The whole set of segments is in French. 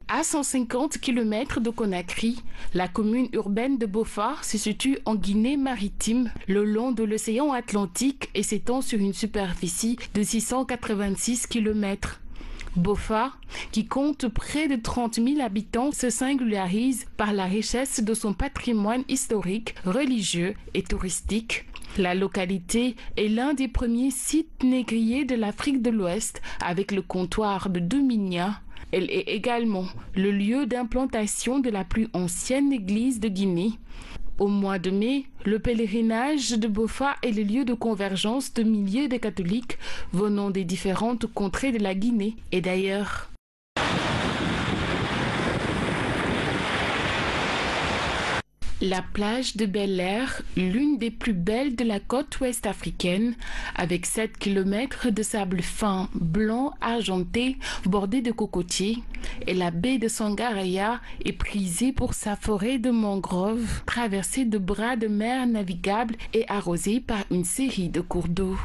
À 150 km de Conakry, la commune urbaine de Bofa se situe en Guinée maritime, le long de l'océan Atlantique et s'étend sur une superficie de 686 km. Bofa, qui compte près de 30 000 habitants, se singularise par la richesse de son patrimoine historique, religieux et touristique. La localité est l'un des premiers sites négriers de l'Afrique de l'Ouest avec le comptoir de Dominia. Elle est également le lieu d'implantation de la plus ancienne église de Guinée. Au mois de mai, le pèlerinage de Bofa est le lieu de convergence de milliers de catholiques venant des différentes contrées de la Guinée et d'ailleurs. La plage de Bel-Air, l'une des plus belles de la côte ouest africaine, avec 7 km de sable fin, blanc, argenté, bordé de cocotiers, et la baie de Sangareya est prisée pour sa forêt de mangroves, traversée de bras de mer navigables et arrosée par une série de cours d'eau.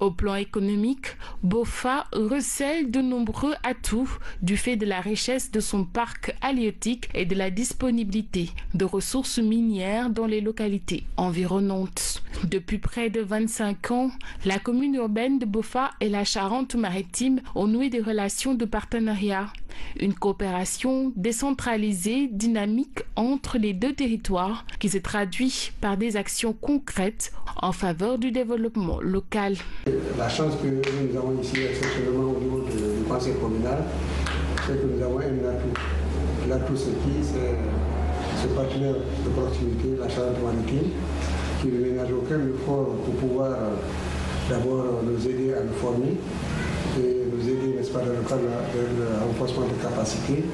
Au plan économique, Bofa recèle de nombreux atouts du fait de la richesse de son parc halieutique et de la disponibilité de ressources minières dans les localités environnantes. Depuis près de 25 ans, la commune urbaine de Bofa et la Charente-Maritime ont noué des relations de partenariat. Une coopération décentralisée, dynamique entre les deux territoires qui se traduit par des actions concrètes en faveur du développement local. La chance que nous avons ici exceptionnellement au niveau du conseil communal, c'est que nous avons un atout. L'atout, c'est qui? C'est ce partenaire de proximité, la Charente-Maritime, qui ne ménage aucun effort pour pouvoir d'abord nous aider à nous former et nous aider, n'est-ce pas, dans le cadre de renforcement de capacités.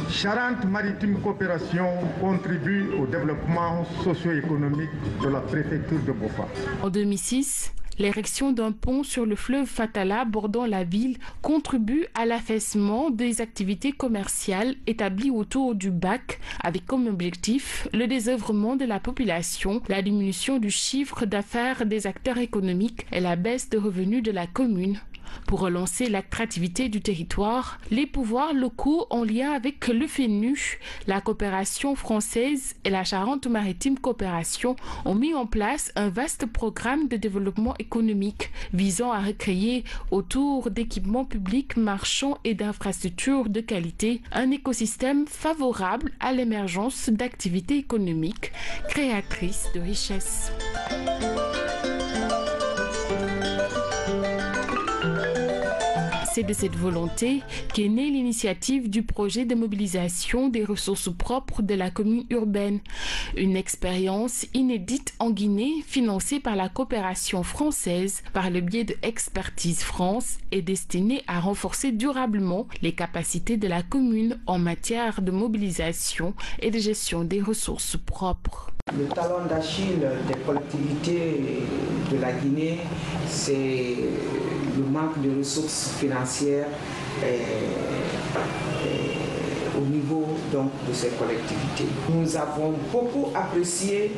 Charente-Maritime Coopération contribue au développement socio-économique de la préfecture de Bofa. En 2006, l'érection d'un pont sur le fleuve Fatala bordant la ville contribue à l'affaissement des activités commerciales établies autour du bac avec comme objectif le désœuvrement de la population, la diminution du chiffre d'affaires des acteurs économiques et la baisse de revenus de la commune. Pour relancer l'attractivité du territoire, les pouvoirs locaux en lien avec le FENU, la coopération française et la Charente-Maritime Coopération ont mis en place un vaste programme de développement économique visant à recréer autour d'équipements publics, marchands et d'infrastructures de qualité un écosystème favorable à l'émergence d'activités économiques créatrices de richesses. C'est de cette volonté qu'est née l'initiative du projet de mobilisation des ressources propres de la commune urbaine. Une expérience inédite en Guinée, financée par la coopération française par le biais de Expertise France et destinée à renforcer durablement les capacités de la commune en matière de mobilisation et de gestion des ressources propres. Le talon d'Achille des collectivités de la Guinée, c'est le manque de ressources financières au niveau donc, de ces collectivités. Nous avons beaucoup apprécié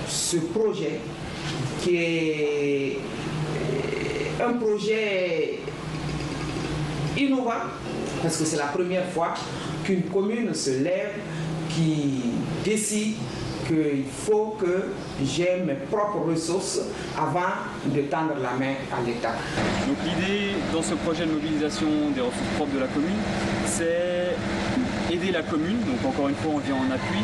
ce projet qui est un projet innovant parce que c'est la première fois qu'une commune se lève qui décide qu'il faut que j'ai mes propres ressources avant de tendre la main à l'État. Donc l'idée dans ce projet de mobilisation des ressources propres de la commune, c'est aider la commune, donc encore une fois on vient en appui,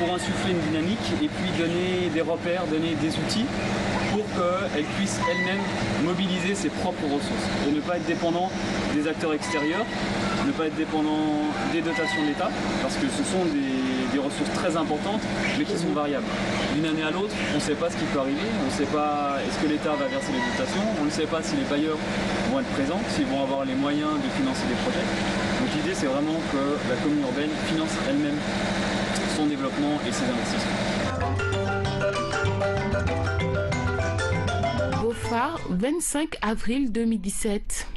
pour insuffler une dynamique et puis donner des repères, donner des outils pour qu'elle puisse elle-même mobiliser ses propres ressources et ne pas être dépendant des acteurs extérieurs, ne pas être dépendant des dotations de l'État, parce que ce sont des ressources très importantes, mais qui sont variables. D'une année à l'autre, on ne sait pas ce qui peut arriver, on ne sait pas est-ce que l'État va verser les dotations, on ne sait pas si les bailleurs vont être présents, s'ils vont avoir les moyens de financer des projets. Donc l'idée, c'est vraiment que la commune urbaine finance elle-même son développement et ses investissements. Beaufort, 25 avril 2017.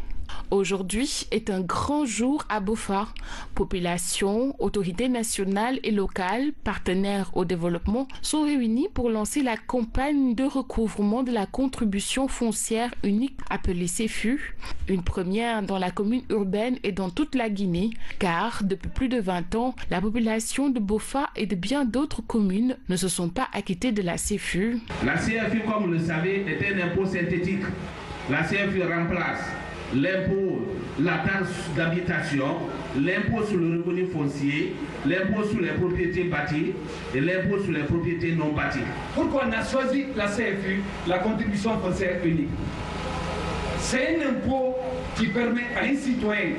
Aujourd'hui est un grand jour à Beaufort. Population, autorités nationales et locales, partenaires au développement sont réunis pour lancer la campagne de recouvrement de la contribution foncière unique appelée CEFU, une première dans la commune urbaine et dans toute la Guinée, car depuis plus de 20 ans, la population de Beaufort et de bien d'autres communes ne se sont pas acquittées de la CEFU. La CEFU, comme vous le savez, est un impôt synthétique. La CEFU remplace l'impôt, la taxe d'habitation, l'impôt sur le revenu foncier, l'impôt sur les propriétés bâties et l'impôt sur les propriétés non bâties. Pourquoi on a choisi la CFU, la contribution foncière unique? C'est un impôt qui permet à un citoyen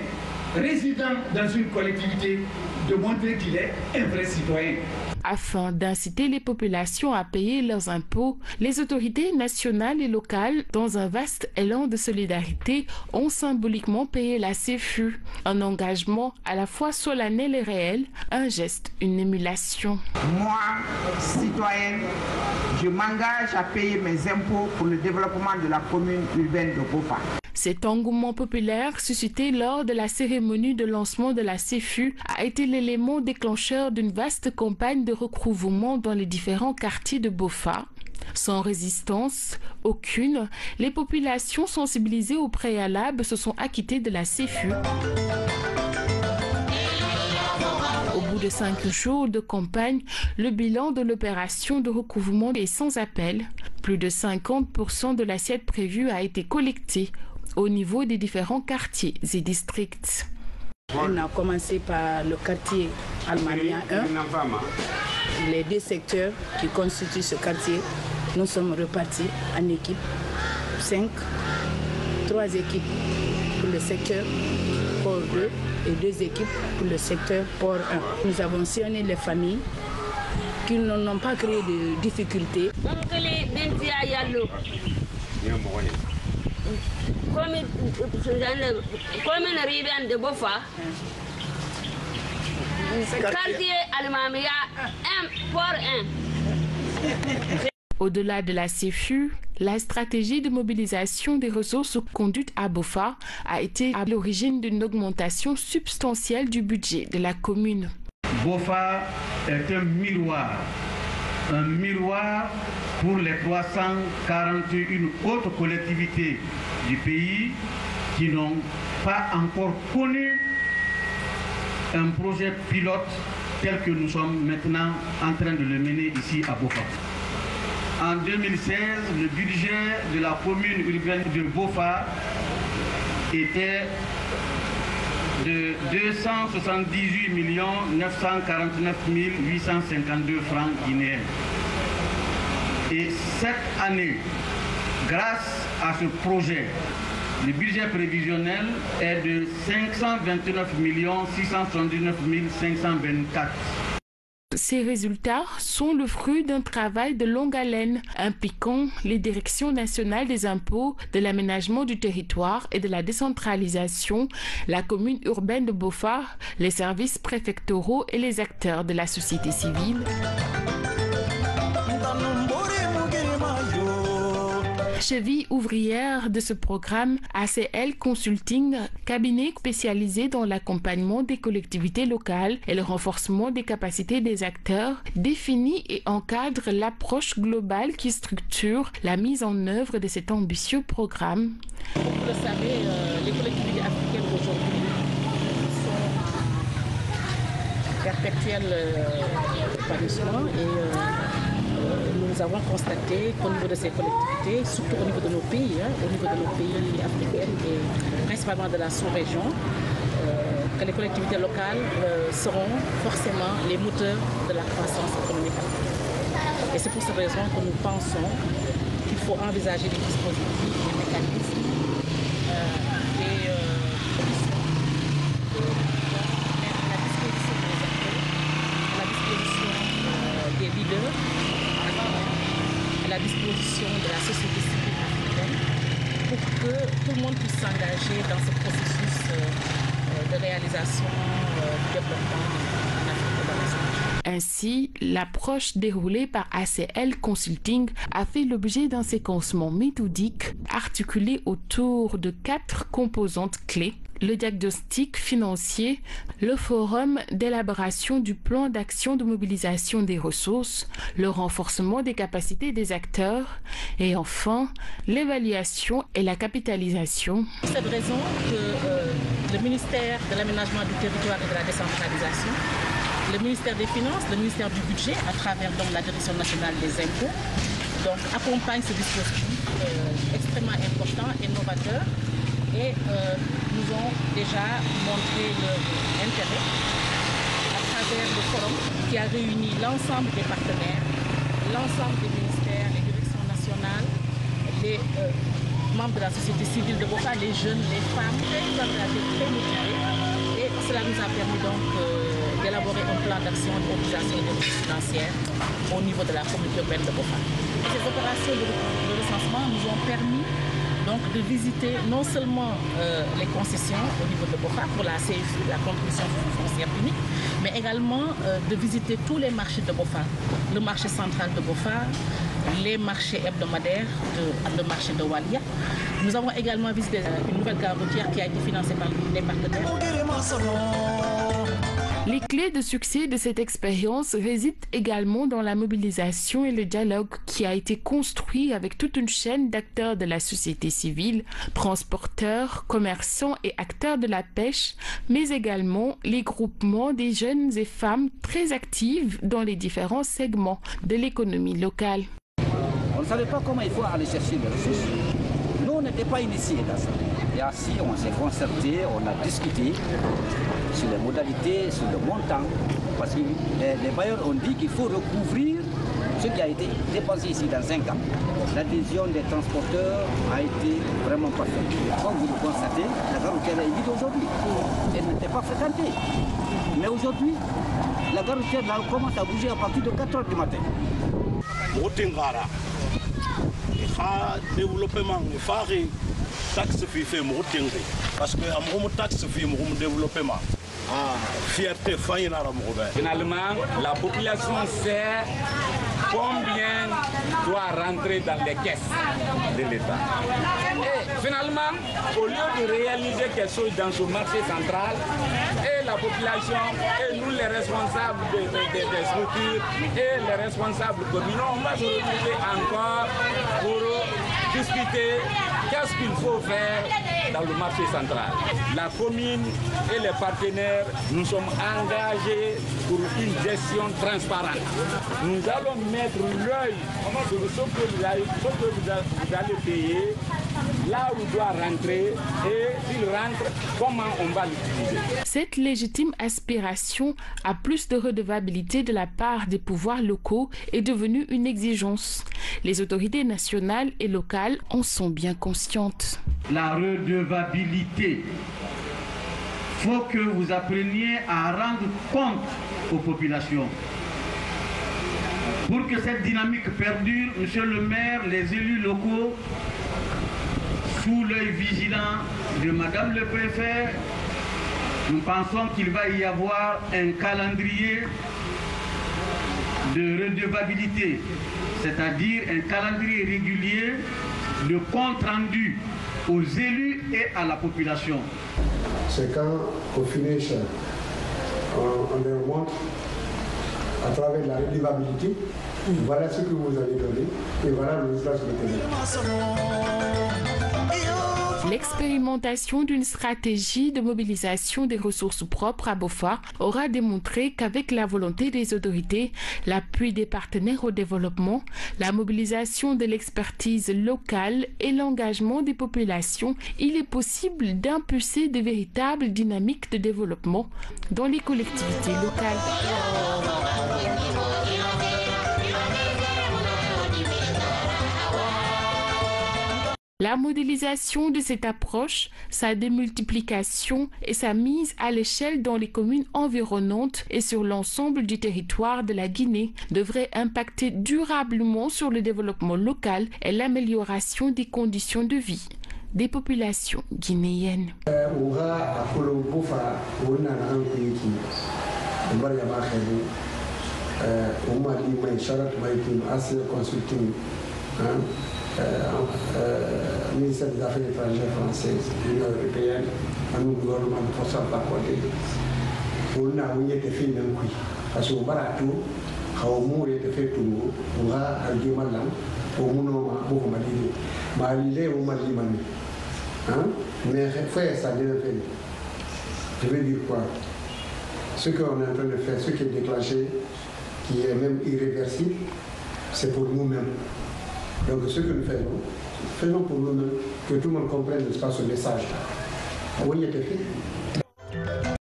résident dans une collectivité de montrer qu'il est un vrai citoyen. Afin d'inciter les populations à payer leurs impôts, les autorités nationales et locales, dans un vaste élan de solidarité, ont symboliquement payé la CEFU. Un engagement à la fois solennel et réel, un geste, une émulation. Moi, citoyenne, je m'engage à payer mes impôts pour le développement de la commune urbaine de Beaufort. Cet engouement populaire suscité lors de la cérémonie de lancement de la CEFU a été l'élément déclencheur d'une vaste campagne de recouvrement dans les différents quartiers de Beaufort. Sans résistance aucune, les populations sensibilisées au préalable se sont acquittées de la CEFU. Au bout de 5 jours de campagne, le bilan de l'opération de recouvrement est sans appel. Plus de 50% de l'assiette prévue a été collectée au niveau des différents quartiers et districts. On a commencé par le quartier Almania 1. Les 2 secteurs qui constituent ce quartier, nous sommes repartis en équipe 5, 3 équipes pour le secteur Port 2 et 2 équipes pour le secteur Port 1. Nous avons sillonné les familles qui n'ont pas créé de difficultés. Commune urbaine de Beaufort, quartier Almamia 1 Port 1. Au-delà de la CEFU, la stratégie de mobilisation des ressources conduite à Beaufort a été à l'origine d'une augmentation substantielle du budget de la commune. Beaufort est un miroir pour les 341 autres collectivités du pays qui n'ont pas encore connu un projet pilote tel que nous sommes maintenant en train de le mener ici à Beaufort. En 2016, le budget de la commune urbaine de Beaufort était de 278 949 852 francs guinéens. Et cette année, grâce à ce projet, le budget prévisionnel est de 529 679 524. Ces résultats sont le fruit d'un travail de longue haleine impliquant les directions nationales des impôts, de l'aménagement du territoire et de la décentralisation, la commune urbaine de Beaufort, les services préfectoraux et les acteurs de la société civile. Cheville ouvrière de ce programme, ACL Consulting, cabinet spécialisé dans l'accompagnement des collectivités locales et le renforcement des capacités des acteurs, définit et encadre l'approche globale qui structure la mise en œuvre de cet ambitieux programme. Comme vous le savez, les collectivités africaines aujourd'hui sont en perpétuel épanouissement et nous avons constaté qu'au niveau de ces collectivités, surtout au niveau de nos pays, africains et principalement de la sous-région, que les collectivités locales seront forcément les moteurs de la croissance économique africaine. Et c'est pour cette raison que nous pensons qu'il faut envisager des dispositifs, des mécanismes, des à la disposition des leaders, à la disposition de la société civile africaine pour que tout le monde puisse s'engager dans ce processus de réalisation du développement en Afrique de l'Ouest. Ainsi, l'approche déroulée par ACL Consulting a fait l'objet d'un séquencement méthodique articulé autour de 4 composantes clés: le diagnostic financier, le forum d'élaboration du plan d'action de mobilisation des ressources, le renforcement des capacités des acteurs et enfin l'évaluation et la capitalisation. C'est pour cette raison que le ministère de l'Aménagement du Territoire et de la Décentralisation, le ministère des Finances, le ministère du Budget, à travers donc la Direction nationale des impôts, donc accompagne ce dispositif extrêmement important et novateur. Et nous ont déjà montré l'intérêt à travers le forum qui a réuni l'ensemble des partenaires, l'ensemble des ministères, les directions nationales, les membres de la société civile de Bofa, les jeunes, les femmes, très engagés, très motivés. Et cela nous a permis donc d'élaborer un plan d'action de mobilisation des ressources financières au niveau de la communauté urbaine de Bofa. Ces opérations de recensement nous ont permis donc de visiter non seulement les concessions au niveau de Bofa pour la CFU, la contribution foncière unique, mais également de visiter tous les marchés de Bofa, le marché central de Bofa, les marchés hebdomadaires, le marché de Walia. Nous avons également visité une nouvelle gare routière qui a été financée par les partenaires. Les clés de succès de cette expérience résident également dans la mobilisation et le dialogue qui a été construit avec toute une chaîne d'acteurs de la société civile, transporteurs, commerçants et acteurs de la pêche, mais également les groupements des jeunes et femmes très actives dans les différents segments de l'économie locale. On ne savait pas comment il faut aller chercher les ressources. Nous, on n'était pas initiés dans ça. Et ainsi, on s'est concerté, on a discuté sur les modalités, sur le montant. Parce que les bailleurs ont dit qu'il faut recouvrir ce qui a été dépensé ici dans 5 ans. L'adhésion des transporteurs a été vraiment parfaite. Comme vous le constatez, la gare routière est vide aujourd'hui. Elle n'était pas fréquentée. Mais aujourd'hui, la gare routière commence à bouger à partir de 4 h du matin. Développement, taxe fait parce que un taxe fait développement. Fierté finalement, la population sait combien doit rentrer dans les caisses de l'État. Et finalement, au lieu de réaliser quelque chose dans ce marché central, et la population, et nous les responsables des structures, et les responsables communaux, on va se retrouver encore pour discuter qu'est-ce qu'il faut faire dans le marché central. La commune et les partenaires, nous sommes engagés pour une gestion transparente. Nous allons mettre l'œil sur ce que vous allez payer, là où il doit rentrer et s'il rentre, comment on va l'utiliser. Cette légitime aspiration à plus de redevabilité de la part des pouvoirs locaux est devenue une exigence. Les autorités nationales et locales en sont bien conscientes. La redevabilité. Il faut que vous appreniez à rendre compte aux populations. Pour que cette dynamique perdure, Monsieur le maire, les élus locaux, sous l'œil vigilant de Madame le préfet, nous pensons qu'il va y avoir un calendrier de redevabilité, c'est-à-dire un calendrier régulier de compte rendu aux élus et à la population. C'est quand, au finish, on leur montre à travers la redevabilité, voilà ce que vous avez donné et voilà le résultat que vous avez. L'expérimentation d'une stratégie de mobilisation des ressources propres à Bofa aura démontré qu'avec la volonté des autorités, l'appui des partenaires au développement, la mobilisation de l'expertise locale et l'engagement des populations, il est possible d'impulser de véritables dynamiques de développement dans les collectivités locales. La modélisation de cette approche, sa démultiplication et sa mise à l'échelle dans les communes environnantes et sur l'ensemble du territoire de la Guinée devrait impacter durablement sur le développement local et l'amélioration des conditions de vie des populations guinéennes. Ministère des Affaires étrangères françaises, l'Union européenne, à nous gouvernement de force par côté. Pour nous, on y était fait d'un coup. Parce qu'on va tout, on était fait tout, on va à Guémalan, au Mounoma, au Mali, Malilé ou Malimani. Mais faire ça, je veux dire quoi? Ce qu'on est en train de faire, ce qui est déclenché, qui est même irréversible, c'est pour nous-mêmes. Donc ce que nous faisons pour nous-mêmes, que tout le monde comprenne, n'est-ce pas, ce message-là. Oui, il était fait.